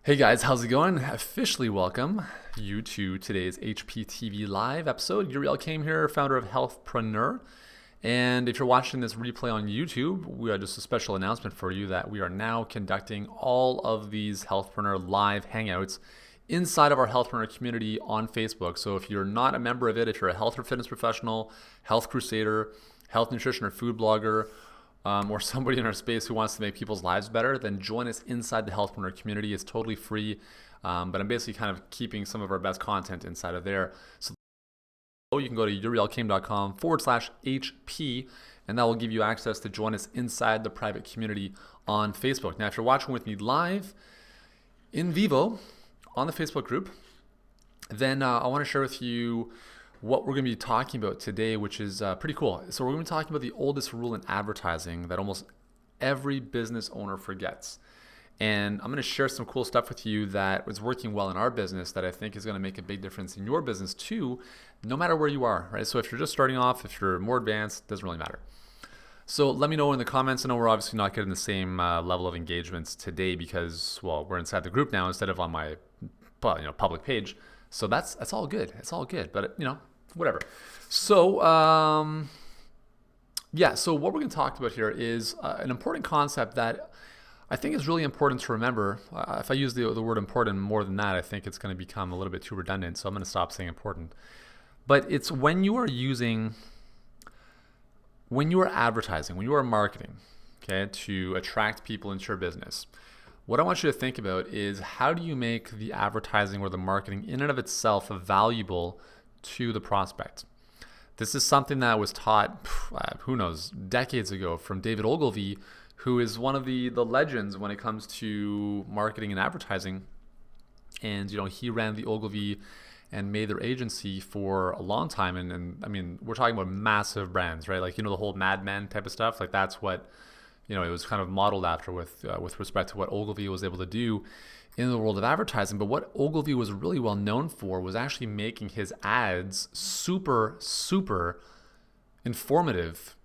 Hey guys, how's it going? Officially welcome you to today's HPTV live episode. Uriel came here, founder of Healthpreneur. And if you're watching this replay on YouTube, we have just a special announcement for you that we are now conducting all of these Healthpreneur live hangouts inside of our Healthpreneur community on Facebook. So if you're not a member of it, if you're a health or fitness professional, health crusader, health nutrition or food blogger, or somebody in our space who wants to make people's lives better, then join us inside the Healthpreneur community. It's totally free, but I'm basically kind of keeping some of our best content inside of there. So you can go to urielcame.com/HP, and that will give you access to join us inside the private community on Facebook. Now, if you're watching with me live in vivo on the Facebook group, then I want to share with you what we're going to be talking about today, which is pretty cool. So we're going to be talking about the oldest rule in advertising that almost every business owner forgets. And I'm going to share some cool stuff with you that was working well in our business that I think is going to make a big difference in your business too, no matter where you are, right? So if you're just starting off, if you're more advanced, it doesn't really matter. So let me know in the comments. I know we're obviously not getting the same level of engagements today because, well, we're inside the group now instead of on my public page. So that's all good. It's all good, but whatever. So so what we're going to talk about here is an important concept that I think is really important to remember. If I use the word important more than that, I think it's going to become a little bit too redundant. So I'm going to stop saying important. But it's when you are advertising, when you are marketing, okay, to attract people into your business. What I want you to think about is how do you make the advertising or the marketing in and of itself valuable to the prospect. This is something that was taught, who knows, decades ago from David Ogilvy, who is one of the legends when it comes to marketing and advertising. And he ran the Ogilvy and Mather agency for a long time. And I mean, we're talking about massive brands, right? Like, the whole Mad Men type of stuff. Like that's what, it was kind of modeled after with respect to what Ogilvy was able to do in the world of advertising. But what Ogilvy was really well known for was actually making his ads super, super informative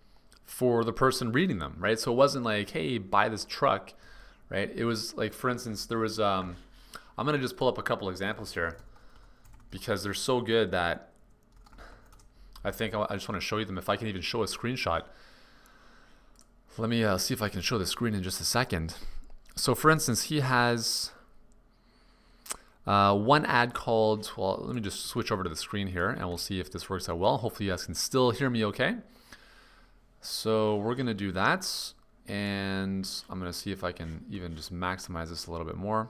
for the person reading them, right? So it wasn't like, hey, buy this truck, right? It was like, for instance, there was, I'm going to just pull up a couple examples here because they're so good that I think I just want to show you them. If I can even show a screenshot. Let me see if I can show the screen in just a second. So for instance, he has one ad called, well, let me just switch over to the screen here and we'll see if this works out well. Hopefully you guys can still hear me okay. So we're going to do that. And I'm going to see if I can even just maximize this a little bit more.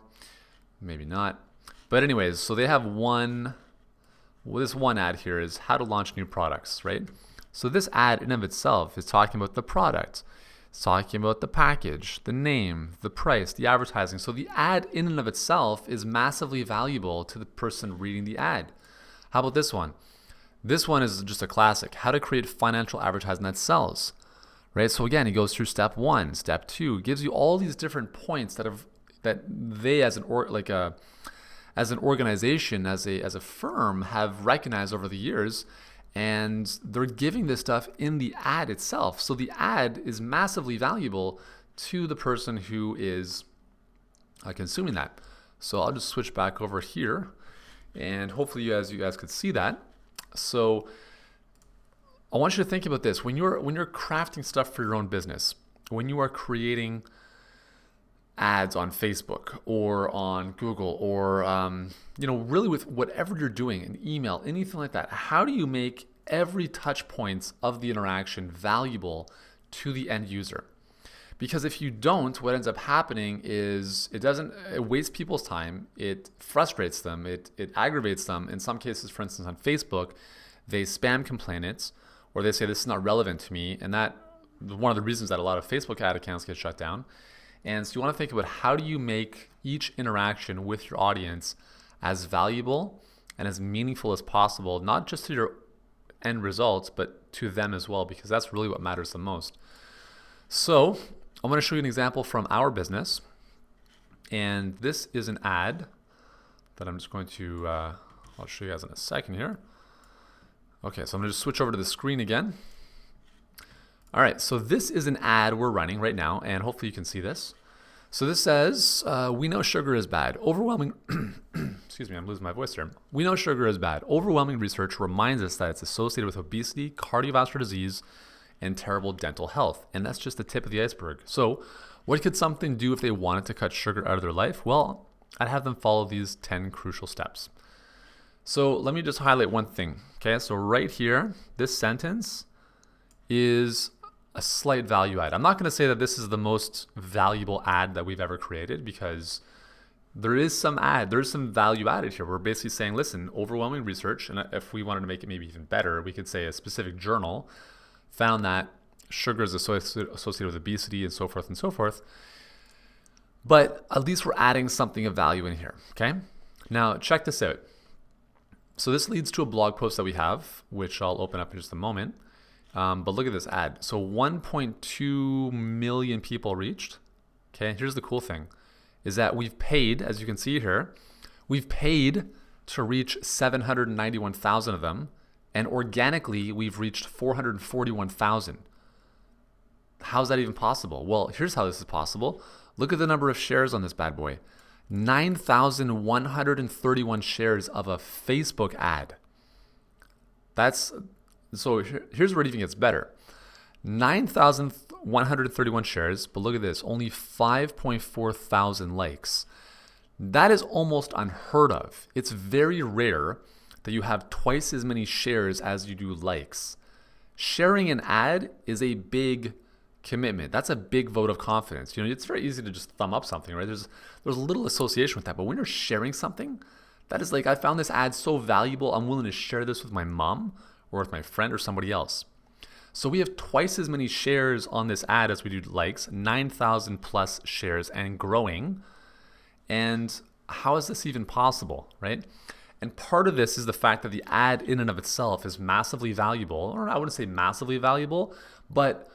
Maybe not. But anyways, so they have this one ad here is how to launch new products, right? So this ad in and of itself is talking about the product. It's talking about the package, the name, the price, the advertising. So the ad in and of itself is massively valuable to the person reading the ad. How about this one? This one is just a classic. How to create financial advertising that sells, right? So again, he goes through step 1, step 2, gives you all these different points that they as an organization, as a firm, have recognized over the years. And they're giving this stuff in the ad itself. So the ad is massively valuable to the person who is consuming that. So I'll just switch back over here. And hopefully you guys could see that. So I want you to think about this. When you're crafting stuff for your own business, when you are creating ads on Facebook or on Google or really with whatever you're doing, an email, anything like that, how do you make every touch points of the interaction valuable to the end user? Because if you don't, what ends up happening is it wastes people's time, it frustrates them, it aggravates them. In some cases, for instance, on Facebook, they spam complain it, or they say this is not relevant to me, and that one of the reasons that a lot of Facebook ad accounts get shut down. And so you want to think about how do you make each interaction with your audience as valuable and as meaningful as possible, not just to your end results, but to them as well, because that's really what matters the most. So I'm going to show you an example from our business. And this is an ad that I'm just going to, I'll show you guys in a second here. Okay, so I'm going to just switch over to the screen again. All right, so this is an ad we're running right now, and hopefully you can see this. So this says, we know sugar is bad. Overwhelming, excuse me, I'm losing my voice here. We know sugar is bad. Overwhelming research reminds us that it's associated with obesity, cardiovascular disease, and terrible dental health. And that's just the tip of the iceberg. So what could something do if they wanted to cut sugar out of their life? Well, I'd have them follow these 10 crucial steps. So let me just highlight one thing. Okay, so right here, this sentence is a slight value add. I'm not going to say that this is the most valuable ad that we've ever created, because there's some value added here. We're basically saying, listen, overwhelming research, and if we wanted to make it maybe even better, we could say a specific journal found that sugar is associated with obesity and so forth and so forth. But at least we're adding something of value in here, okay? Now, check this out. So this leads to a blog post that we have, which I'll open up in just a moment. But look at this ad. So 1.2 million people reached. Okay, here's the cool thing, is that we've paid, as you can see here, we've paid to reach 791,000 of them, and organically we've reached 441,000. How's that even possible? Well, here's how this is possible. Look at the number of shares on this bad boy. 9,131 shares of a Facebook ad. So here's where it even gets better. 9,131 shares, but look at this, only 5.4 thousand likes. That is almost unheard of. It's very rare that you have twice as many shares as you do likes. Sharing an ad is a big commitment. That's a big vote of confidence. It's very easy to just thumb up something, right? There's a little association with that, but when you're sharing something, that is like, I found this ad so valuable, I'm willing to share this with my mom or with my friend or somebody else. So we have twice as many shares on this ad as we do likes, 9,000 plus shares and growing. And how is this even possible, right? And part of this is the fact that the ad in and of itself is massively valuable, or I wouldn't say massively valuable, but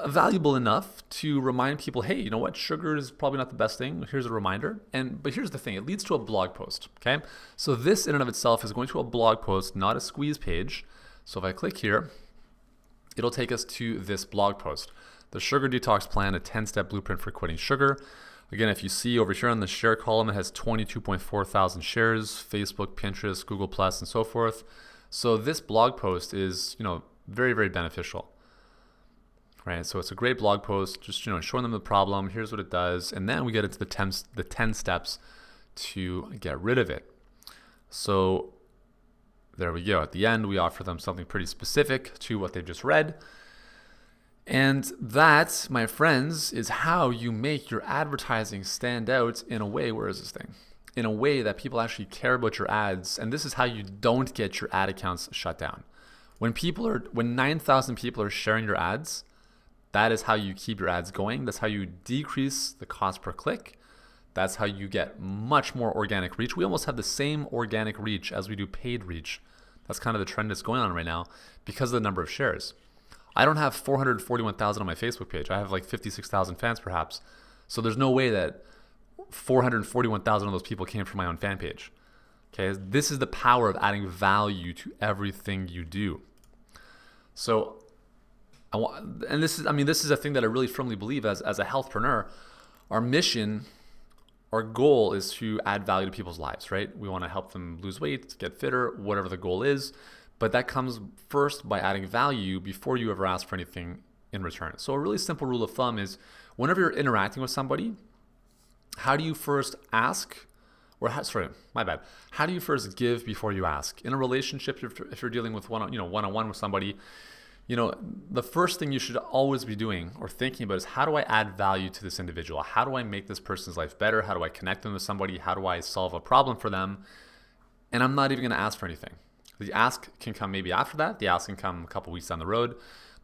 valuable enough to remind people, hey, you know what? Sugar is probably not the best thing. Here's a reminder. But here's the thing. It leads to a blog post, okay? So this in and of itself is going to a blog post, not a squeeze page. So if I click here, it'll take us to this blog post. The Sugar Detox Plan, a 10-step blueprint for quitting sugar. Again, if you see over here on the share column, it has 22.4 thousand shares, Facebook, Pinterest, Google+, and so forth. So this blog post is, very, very beneficial. Right, so it's a great blog post, just showing them the problem. Here's what it does, and then we get into the 10 steps to get rid of it. So there we go. At the end, we offer them something pretty specific to what they've just read, and that, my friends, is how you make your advertising stand out in a way. Where is this thing? In a way that people actually care about your ads, and this is how you don't get your ad accounts shut down. When 9,000 people are sharing your ads, that is how you keep your ads going. That's how you decrease the cost per click. That's how you get much more organic reach. We almost have the same organic reach as we do paid reach. That's kind of the trend that's going on right now because of the number of shares. I don't have 441,000 on my Facebook page. I have like 56,000 fans perhaps. So there's no way that 441,000 of those people came from my own fan page. Okay, this is the power of adding value to everything you do. So this is a thing that I really firmly believe as a healthpreneur. Our mission, our goal is to add value to people's lives, right? We want to help them lose weight, get fitter, whatever the goal is. But that comes first by adding value before you ever ask for anything in return. So a really simple rule of thumb is whenever you're interacting with somebody, how do you first ask? How do you first give before you ask? In a relationship, if you're dealing with one-on-one with somebody, the first thing you should always be doing or thinking about is, how do I add value to this individual? How do I make this person's life better? How do I connect them with somebody? How do I solve a problem for them? And I'm not even going to ask for anything. The ask can come maybe after that. The ask can come a couple weeks down the road.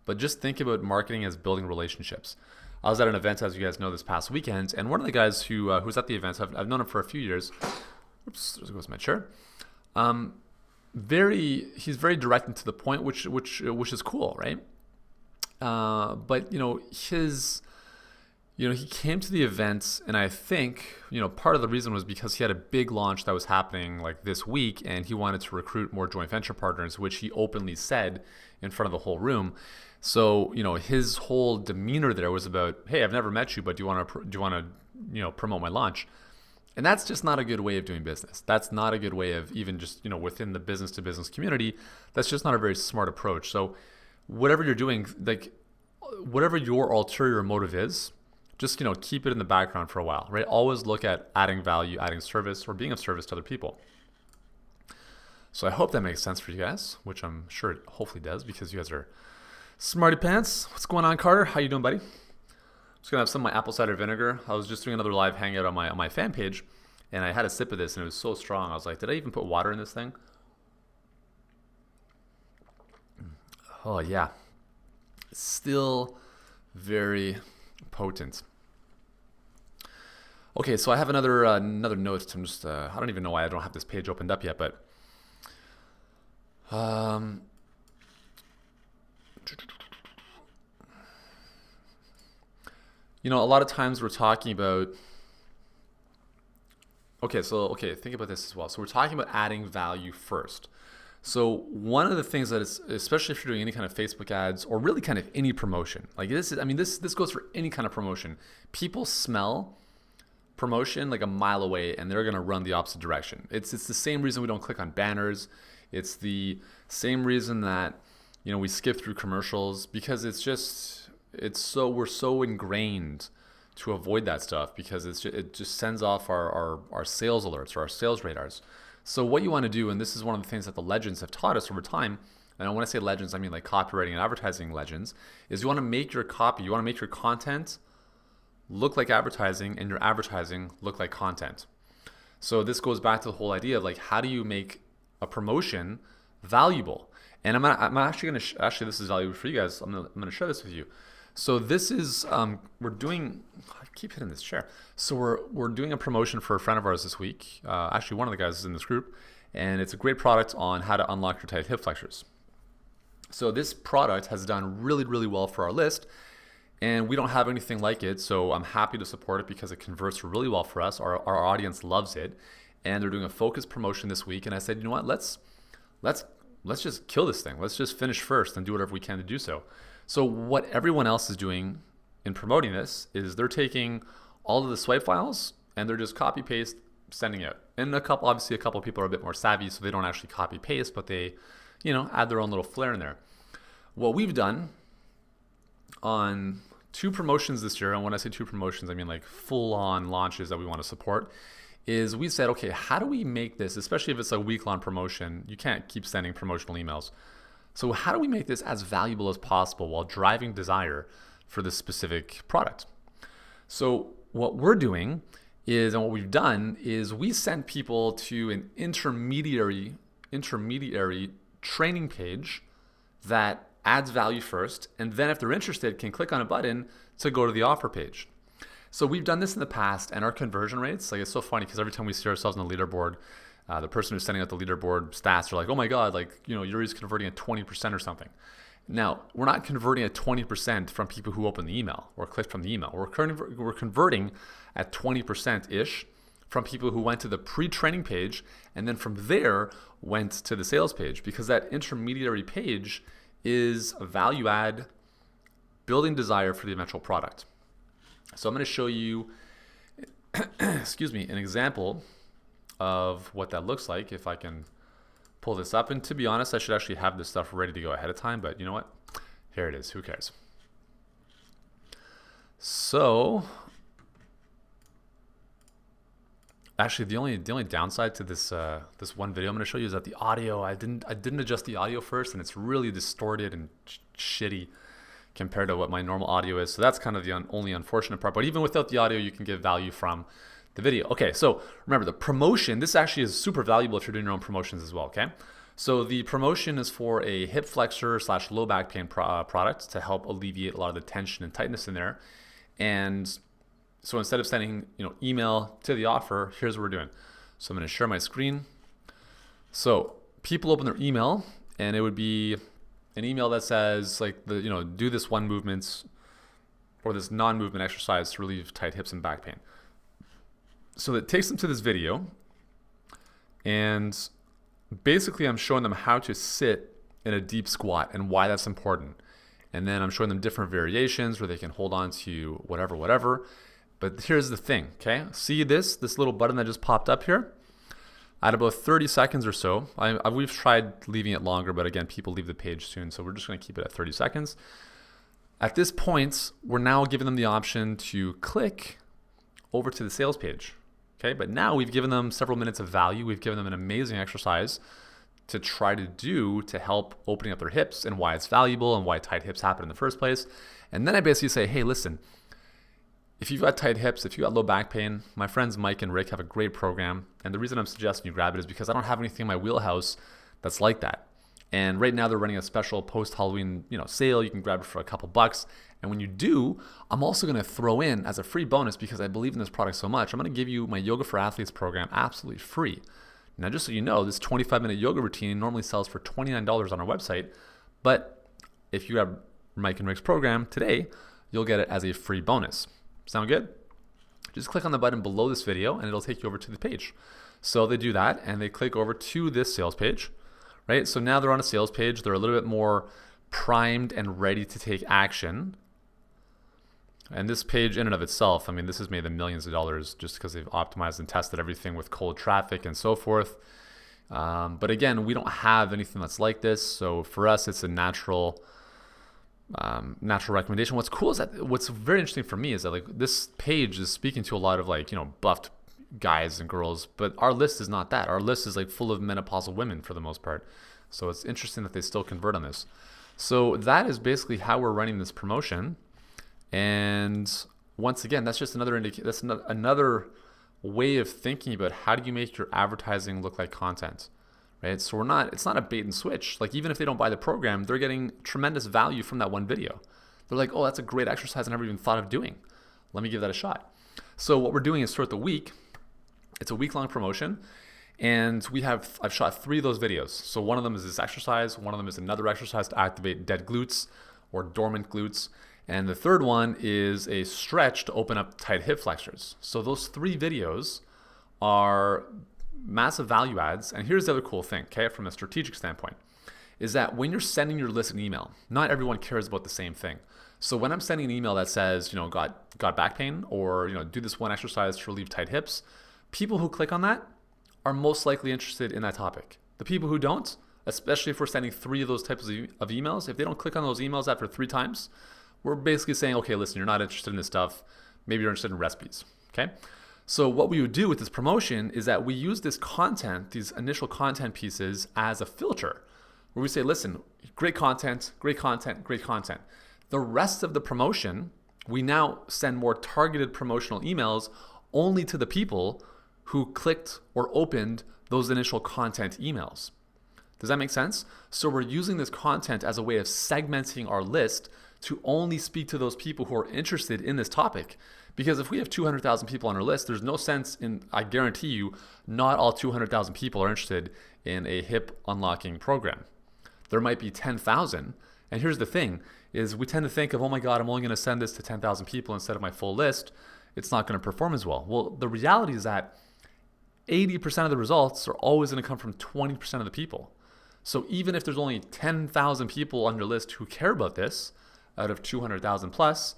But just think about marketing as building relationships. I was at an event, as you guys know, this past weekend, and one of the guys who was at the event, I've known him for a few years. Oops, there goes my chair. He's very direct and to the point, which is cool, right? But he came to the event, and I think part of the reason was because he had a big launch that was happening like this week, and he wanted to recruit more joint venture partners, which he openly said in front of the whole room. So his whole demeanor there was about, hey, I've never met you, but do you want to promote my launch. And that's just not a good way of doing business. That's not a good way of even just, within the business to business community, that's just not a very smart approach. So whatever you're doing, like whatever your ulterior motive is, just, keep it in the background for a while, right? Always look at adding value, adding service, or being of service to other people. So I hope that makes sense for you guys, which I'm sure it hopefully does because you guys are smarty pants. What's going on, Carter? How you doing, buddy? Just gonna have some of my apple cider vinegar. I was just doing another live hangout on my fan page, and I had a sip of this, and it was so strong. I was like, did I even put water in this thing? Oh yeah, still very potent. Okay, so I have another note. I'm just I don't even know why I don't have this page opened up yet, but a lot of times we're talking about, think about this as well. So we're talking about adding value first. So one of the things that is, especially if you're doing any kind of Facebook ads or really kind of any promotion, like this goes for any kind of promotion. People smell promotion like a mile away and they're going to run the opposite direction. It's the same reason we don't click on banners. It's the same reason that, we skip through commercials, because we're so ingrained to avoid that stuff because it just sends off our sales alerts or our sales radars. So what you want to do, and this is one of the things that the legends have taught us over time, and when I say legends, I mean like copywriting and advertising legends, is you want to make your copy, you want to make your content look like advertising and your advertising look like content. So this goes back to the whole idea of like, how do you make a promotion valuable? And I'm actually going to, actually this is valuable for you guys. I'm going to share this with you. So this is, we're doing, I keep hitting this chair. So we're doing a promotion for a friend of ours this week. Actually, one of the guys is in this group, and it's a great product on how to unlock your tight hip flexors. So this product has done really, really well for our list, and we don't have anything like it. So I'm happy to support it because it converts really well for us. Our audience loves it, and they're doing a focused promotion this week. And I said, you know what, let's just kill this thing. Let's just finish first and do whatever we can to do so. So what everyone else is doing in promoting this is they're taking all of the swipe files and they're just copy paste sending out. And a couple of people are a bit more savvy, so they don't actually copy paste, but they, add their own little flair in there. What we've done on 2 promotions this year, and when I say 2 promotions, I mean like full-on launches that we want to support, is we said, okay, how do we make this, especially if it's a week-long promotion, you can't keep sending promotional emails. So how do we make this as valuable as possible while driving desire for this specific product? So what we're doing is, and what we've done is we sent people to an intermediary training page that adds value first, and then if they're interested, can click on a button to go to the offer page. So we've done this in the past, and our conversion rates, like it's so funny because every time we see ourselves on the leaderboard, the person who's sending out the leaderboard stats are like, oh my God, like, Yuri's converting at 20% or something. Now, we're not converting at 20% from people who open the email or clicked from the email. We're converting at 20%-ish from people who went to the pre-training page and then from there went to the sales page, because that intermediary page is a value add, building desire for the eventual product. So I'm going to show you, an example of what that looks like if I can pull this up. And to be honest, I should actually have this stuff ready to go ahead of time, but you know what? Here it is. Who cares? So actually the only downside to this this one video I'm going to show you is that the audio, I didn't adjust the audio first, and it's really distorted and shitty compared to what my normal audio is. So that's kind of the only unfortunate part. But even without the audio, you can get value from the video. Okay, so remember the promotion, this actually is super valuable if you're doing your own promotions as well, okay? So the promotion is for a hip flexor / low back pain product to help alleviate a lot of the tension and tightness in there. And so instead of sending email to the offer, here's what we're doing. So I'm going to share my screen. So people open their email, and it would be an email that says like do this one movement or this non-movement exercise to relieve tight hips and back pain. So it takes them to this video, and basically I'm showing them how to sit in a deep squat and why that's important. And then I'm showing them different variations where they can hold on to whatever. But here's the thing, okay? See this little button that just popped up here? At about 30 seconds or so, we've tried leaving it longer, but again, people leave the page soon, so we're just gonna keep it at 30 seconds. At this point, we're now giving them the option to click over to the sales page, okay? But now we've given them several minutes of value. We've given them an amazing exercise to try to do to help opening up their hips and why it's valuable and why tight hips happen in the first place. And then I basically say, hey, listen, if you've got tight hips, if you've got low back pain, my friends Mike and Rick have a great program. And the reason I'm suggesting you grab it is because I don't have anything in my wheelhouse that's like that. And right now they're running a special post-Halloween, sale. You can grab it for a couple bucks. And when you do, I'm also going to throw in as a free bonus, because I believe in this product so much, I'm going to give you my Yoga for Athletes program absolutely free. Now, just so you know, this 25-minute yoga routine normally sells for $29 on our website. But if you have Mike and Rick's program today, you'll get it as a free bonus. Sound good? Just click on the button below this video and it'll take you over to the page. So they do that and they click over to this sales page, right? So now they're on a sales page. They're a little bit more primed and ready to take action. And this page in and of itself, I mean, this has made them millions of dollars just because they've optimized and tested everything with cold traffic and so forth. But again, we don't have anything that's like this. So for us, it's a natural recommendation. What's cool is that what's very interesting for me is that like this page is speaking to a lot of buffed guys and girls, but our list is not that. Our list is like full of menopausal women for the most part. So it's interesting that they still convert on this. So that is basically how we're running this promotion. And once again, that's just another another way of thinking about how do you make your advertising look like content, right? So it's not a bait and switch. Like even if they don't buy the program, they're getting tremendous value from that one video. They're like, oh, that's a great exercise I never even thought of doing. Let me give that a shot. So what we're doing is throughout the week, it's a week-long promotion, and I've shot 3 of those videos. So one of them is this exercise, one of them is another exercise to activate dead glutes or dormant glutes, and the third one is a stretch to open up tight hip flexors. So those 3 videos are massive value adds. And here's the other cool thing, okay, from a strategic standpoint, is that when you're sending your list an email, not everyone cares about the same thing. So when I'm sending an email that says, got back pain, or, do this one exercise to relieve tight hips, people who click on that are most likely interested in that topic. The people who don't, especially if we're sending 3 of those types of emails, if they don't click on those emails after 3 times, we're basically saying, okay, listen, you're not interested in this stuff. Maybe you're interested in recipes, okay? So what we would do with this promotion is that we use this content, these initial content pieces, as a filter, where we say, listen, great content, great content, great content. The rest of the promotion, we now send more targeted promotional emails only to the people who clicked or opened those initial content emails. Does that make sense? So we're using this content as a way of segmenting our list to only speak to those people who are interested in this topic. Because if we have 200,000 people on our list, there's no sense in, I guarantee you, not all 200,000 people are interested in a hip unlocking program. There might be 10,000. And here's the thing, is we tend to think of, oh my God, I'm only gonna send this to 10,000 people instead of my full list. It's not gonna perform as well. Well, the reality is that 80% of the results are always gonna come from 20% of the people. So even if there's only 10,000 people on your list who care about this, out of 200,000 plus,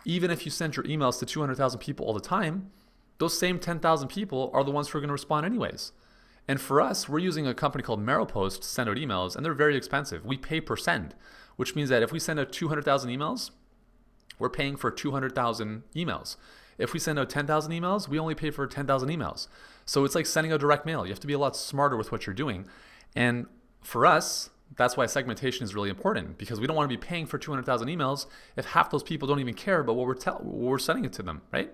even if you send your emails to 200,000 people all the time, those same 10,000 people are the ones who are going to respond anyways. And for us, we're using a company called Maripost to send out emails, and they're very expensive. We pay per send, which means that if we send out 200,000 emails, we're paying for 200,000 emails. If we send out 10,000 emails, we only pay for 10,000 emails. So it's like sending out direct mail. You have to be a lot smarter with what you're doing. And for us, that's why segmentation is really important, because we don't want to be paying for 200,000 emails if half those people don't even care about what we're sending it to them, right?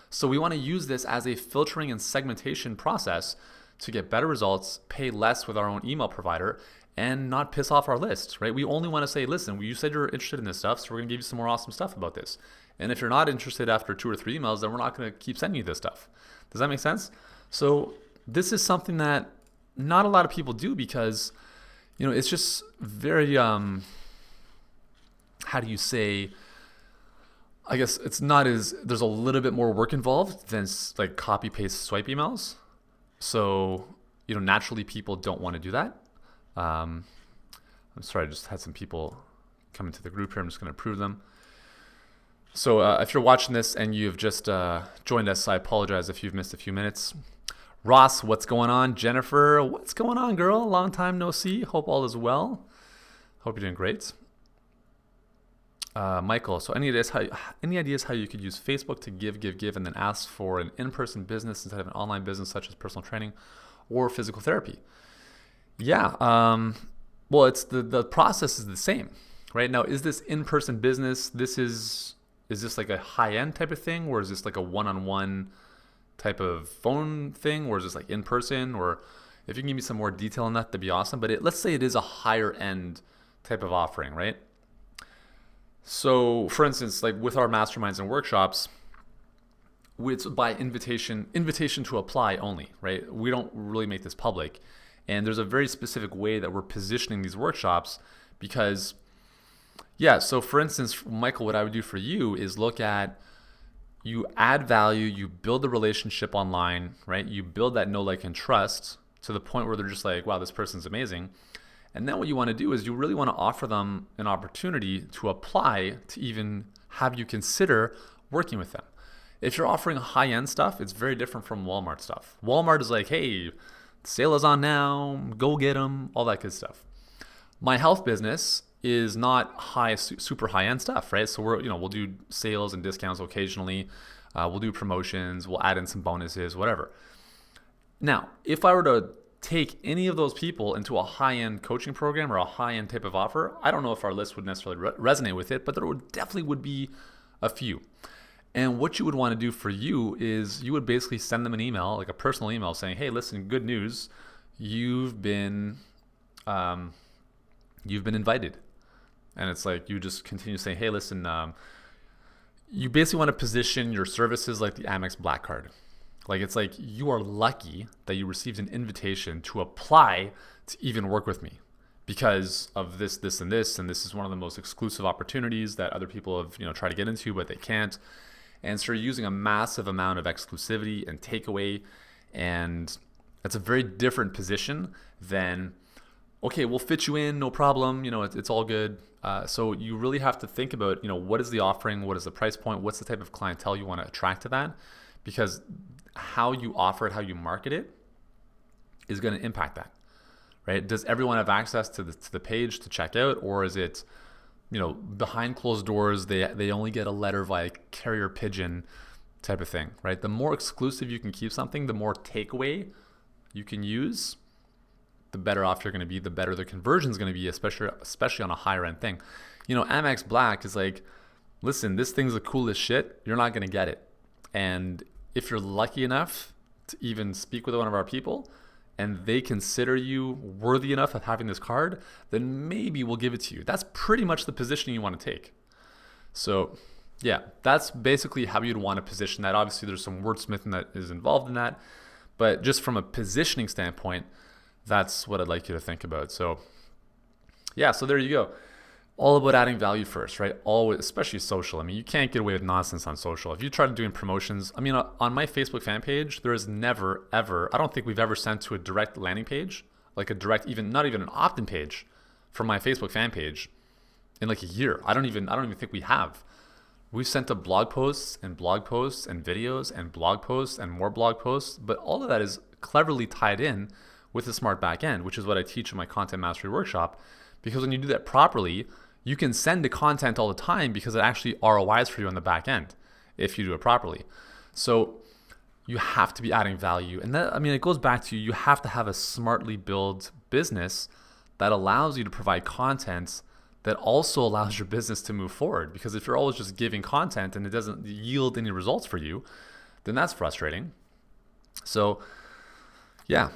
So we want to use this as a filtering and segmentation process to get better results, pay less with our own email provider, and not piss off our list, right? We only want to say, listen, you said you're interested in this stuff, so we're going to give you some more awesome stuff about this. And if you're not interested after 2 or 3 emails, then we're not going to keep sending you this stuff. Does that make sense? So this is something that not a lot of people do because it's just very, how do you say, I guess it's not as, there's a little bit more work involved than like copy paste swipe emails. So, naturally people don't want to do that. I'm sorry, I just had some people come into the group here. I'm just going to approve them. So if you're watching this and you've just joined us, I apologize if you've missed a few minutes. Ross, what's going on? Jennifer, what's going on, girl? Long time no see. Hope all is well. Hope you're doing great. Michael, so any ideas how you could use Facebook to give, and then ask for an in-person business instead of an online business such as personal training or physical therapy? Yeah. Well, it's the process is the same, right? Now, is this in-person business? Is this like a high-end type of thing, or is this like a one-on-one type of phone thing, or is this like in person? Or if you can give me some more detail on that, that'd be awesome. But let's say it is a higher end type of offering, right? So for instance, like with our masterminds and workshops, it's by invitation to apply only, right? We don't really make this public. And there's a very specific way that we're positioning these workshops because, yeah, so for instance, Michael, what I would do for you is look at, you add value, you build the relationship online, right? You build that know, like, and trust to the point where they're just like, wow, this person's amazing. And then what you want to do is you really want to offer them an opportunity to apply to even have you consider working with them. If you're offering high-end stuff, it's very different from Walmart stuff. Walmart is like, hey, sale is on now, go get them, all that good stuff. My health business is not super high-end stuff, right? So we'll do sales and discounts occasionally. We'll do promotions. We'll add in some bonuses, whatever. Now, if I were to take any of those people into a high-end coaching program or a high-end type of offer, I don't know if our list would necessarily resonate with it, but there definitely would be a few. And what you would want to do for you is you would basically send them an email, like a personal email saying, hey, listen, good news, you've been invited. And it's like you just continue saying, hey, listen, you basically want to position your services like the Amex Black Card. Like it's like you are lucky that you received an invitation to apply to even work with me because of this, and this is one of the most exclusive opportunities that other people have tried to get into, but they can't. And so you're using a massive amount of exclusivity and takeaway, and it's a very different position than, okay, we'll fit you in, no problem, it's all good. So you really have to think about, what is the offering, what is the price point, what's the type of clientele you want to attract to that, because how you offer it, how you market it is going to impact that, right? Does everyone have access to the page to check out, or is it, behind closed doors, they only get a letter via carrier pigeon type of thing, right? The more exclusive you can keep something, the more takeaway you can use, the better off you're going to be, the better the conversion is going to be, especially on a higher end thing. Amex Black is like, listen, this thing's the coolest shit. You're not going to get it. And if you're lucky enough to even speak with one of our people and they consider you worthy enough of having this card, then maybe we'll give it to you. That's pretty much the position you want to take. So yeah, that's basically how you'd want to position that. Obviously, there's some wordsmithing that is involved in that, but just from a positioning standpoint, that's what I'd like you to think about. So yeah, so there you go. All about adding value first, right? Always, especially social. I mean, you can't get away with nonsense on social. If you try doing promotions, I mean, on my Facebook fan page, there is never, ever, I don't think we've ever sent to a direct landing page, like a direct, not even an opt-in page from my Facebook fan page in like a year. I don't even think we have. We've sent to blog posts and videos and blog posts and more blog posts, but all of that is cleverly tied in with the smart back end, which is what I teach in my content mastery workshop. Because when you do that properly, you can send the content all the time because it actually ROIs for you on the back end if you do it properly. So you have to be adding value. And that, I mean, it goes back to you have to have a smartly built business that allows you to provide content that also allows your business to move forward. Because if you're always just giving content and it doesn't yield any results for you, then that's frustrating. So yeah,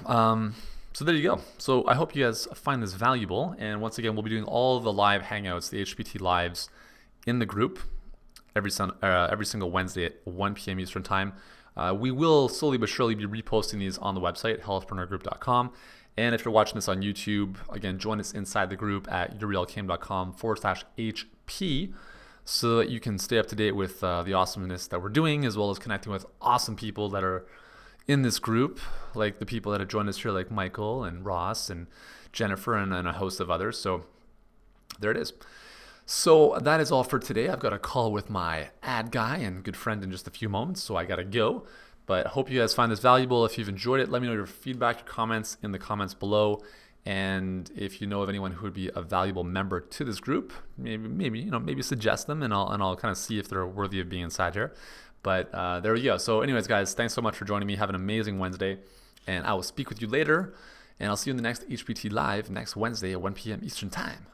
so there you go. So I hope you guys find this valuable. And once again, we'll be doing all the live hangouts, the HPT lives in the group every single Wednesday at 1 p.m. Eastern time. We will slowly but surely be reposting these on the website, healthpreneurgroup.com. And if you're watching this on YouTube, again, join us inside the group at urielkim.com/HP so that you can stay up to date with the awesomeness that we're doing, as well as connecting with awesome people that are in this group, like the people that have joined us here, like Michael and Ross and Jennifer and a host of others. So there it is. So that is all for today. I've got a call with my ad guy and good friend in just a few moments, so I gotta go. But hope you guys find this valuable. If you've enjoyed it, let me know your feedback, your comments in the comments below. And if you know of anyone who would be a valuable member to this group, maybe suggest them, and I'll kind of see if they're worthy of being inside here. But there we go. So, anyways, guys, thanks so much for joining me. Have an amazing Wednesday, and I will speak with you later. And I'll see you in the next HPT Live next Wednesday at 1 p.m. Eastern Time.